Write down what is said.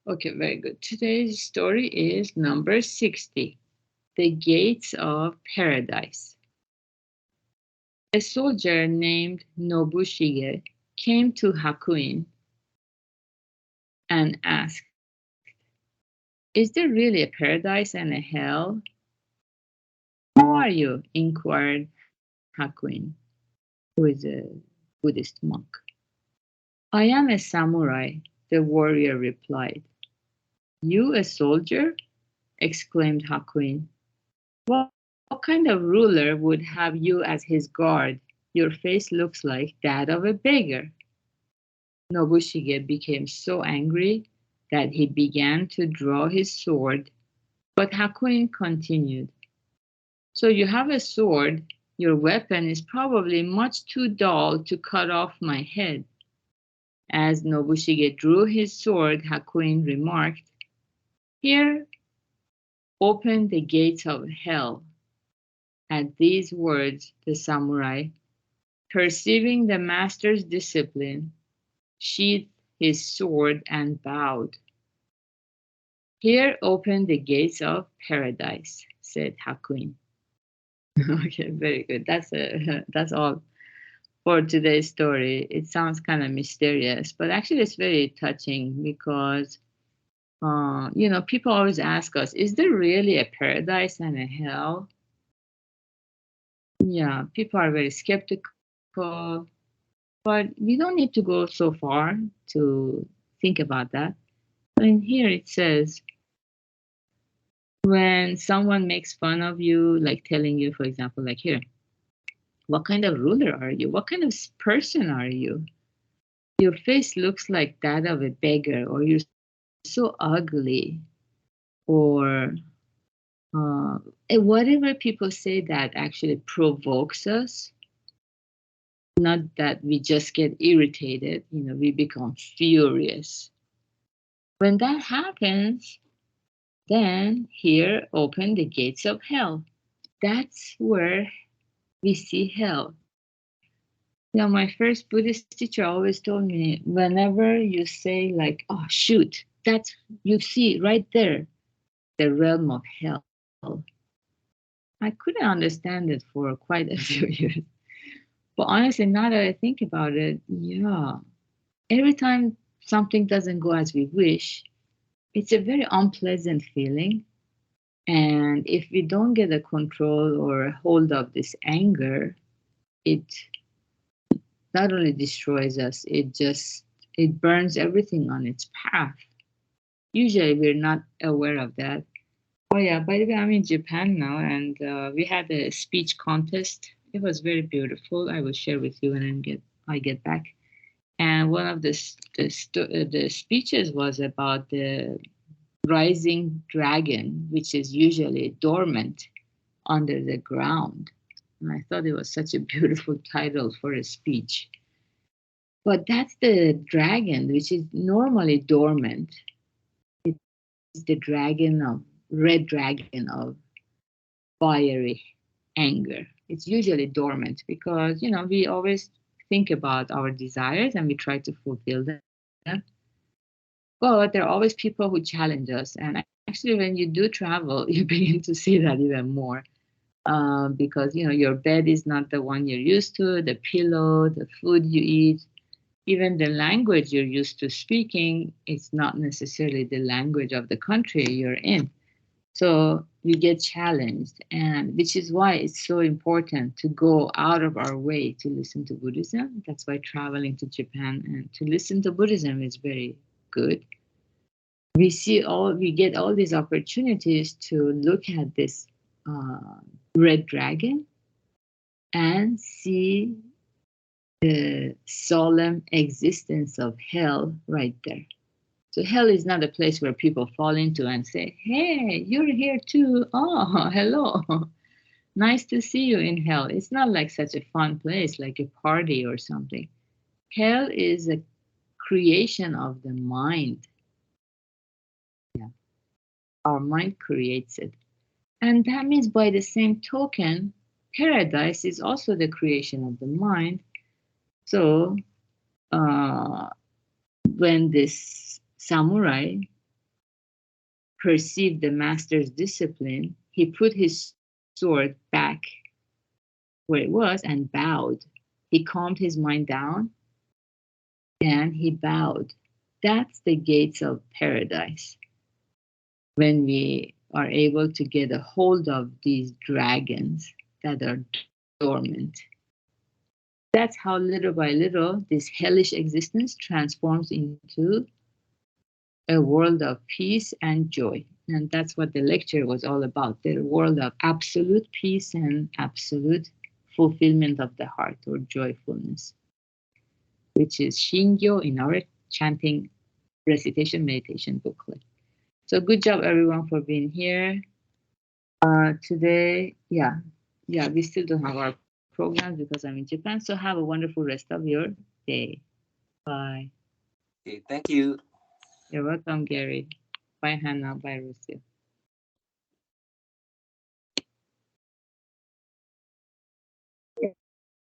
Okay, very good. Today's story is number 60, The Gates of Paradise. A soldier named Nobushige came to Hakuin and asked, "Is there really a paradise and a hell?" "Who are you?" inquired Hakuin, who is a Buddhist monk. "I am a samurai," the warrior replied. "You a soldier?" exclaimed Hakuin. "What kind of ruler would have you as his guard? Your face looks like that of a beggar." Nobushige became so angry that he began to draw his sword, but Hakuin continued, "So you have a sword. Your weapon is probably much too dull to cut off my head." As Nobushige drew his sword, Hakuin remarked, "Here open the gates of hell." At these words, the samurai, perceiving the master's discipline, sheathed his sword and bowed. "Here open the gates of paradise," said Hakuin. Okay, very good. That's all for today's story. It sounds kind of mysterious, but actually it's very touching because people always ask us, is there really a paradise and a hell? Yeah, people are very skeptical, but we don't need to go so far to think about that. And here it says, when someone makes fun of you, like telling you, for example, like here, what kind of ruler are you? What kind of person are you? Your face looks like that of a beggar, or you're so ugly, or whatever people say that actually provokes us, not that we just get irritated, we become furious. When that happens, then here open the gates of hell. That's where we see hell. My first Buddhist teacher always told me, whenever you say like, "Oh shoot, that's you see right there, the realm of hell." I couldn't understand it for quite a few years. But honestly, now that I think about it, yeah, every time something doesn't go as we wish, it's a very unpleasant feeling. And if we don't get a control or a hold of this anger, it not only destroys us, it burns everything on its path. Usually we're not aware of that. Oh yeah, by the way, I'm in Japan now, and we had a speech contest. It was very beautiful. I will share with you when I get back. And one of the speeches was about the rising dragon, which is usually dormant under the ground. And I thought it was such a beautiful title for a speech. But that's the dragon, which is normally dormant. It's the red dragon of fiery anger. It's usually dormant because, we always think about our desires and we try to fulfill them. But there are always people who challenge us. And actually, when you do travel, you begin to see that even more. Because, your bed is not the one you're used to, the pillow, the food you eat, even the language you're used to speaking, it's not necessarily the language of the country you're in. So you get challenged, and which is why it's so important to go out of our way to listen to Buddhism. That's why traveling to Japan and to listen to Buddhism is very good. We get all these opportunities to look at this red dragon and see the solemn existence of hell right there. So hell is not a place where people fall into and say, "Hey, you're here too. Oh, hello. Nice to see you in hell." It's not like such a fun place, like a party or something. Hell is a creation of the mind. Yeah. Our mind creates it. And that means by the same token, paradise is also the creation of the mind. So when this samurai perceived the master's discipline, he put his sword back where it was and bowed. He calmed his mind down and he bowed. That's the gates of paradise. When we are able to get a hold of these dragons that are dormant. That's how little by little this hellish existence transforms into a world of peace and joy. And that's what the lecture was all about, the world of absolute peace and absolute fulfillment of the heart or joyfulness, which is Shingyo in our chanting, recitation, meditation booklet. So good job everyone for being here. Today, we still don't have our programs because I'm in Japan. So have a wonderful rest of your day. Bye. Okay, thank you. You're welcome, Gary. Bye, Hannah. Bye, Rocio.